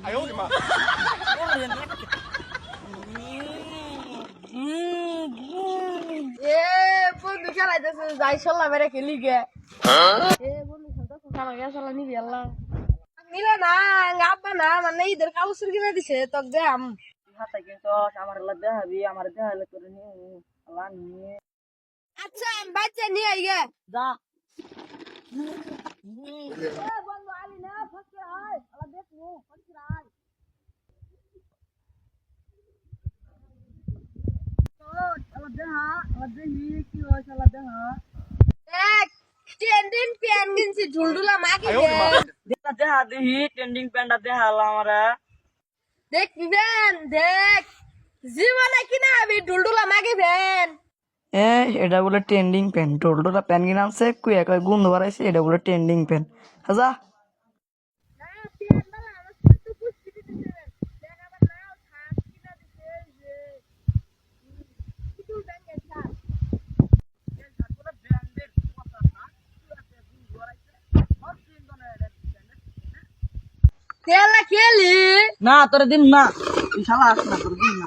哎呦我的妈！ এ বন্ধু খেলাইতেছে যাই সল্লা বেড়ে খেলি গে এ বন্ধু খেলতেছে খানা গিয়ে সল্লা নিবি আল্লাহ নিলে না আব্বা না মানে ঈদের কাপড় কিনে দিছে তোক দে আম হাতে কিন্তু আমার লাগবে হাবি আমার দেহালে করে নি আল্লাহ নি আচ্ছা আমি বাচ্চা নিয়ে আই গে যা এ বন্ধু আলি না ফকির আয় আল্লাহ দেখ নো ফকির আয় আল্লাহ দেহা আল্লাহ দেহি কি হয় আল্লাহ দেহা এক ট্রেন্ডিং প্যান কিনছি ঝুলডুলা মাগি 哎呦我的妈！ দেহা দেহা দেহি ট্রেন্ডিং প্যান্টটা দেহা আল্লাহ আমারা দেখবেন দেখ জীবনে কিনা আমি ঢুলডুলা মাগিবেন এ এটা বলে ট্রেন্ডিং পেন টোলটোটা পেন কিনে আনছে কুয়া কয় গন্ধ বাড়াইছে এটা বলে ট্রেন্ডিং পেন হাজা তেলা খেলি না তোর দিন না তুই শালা আস না তোর দিন না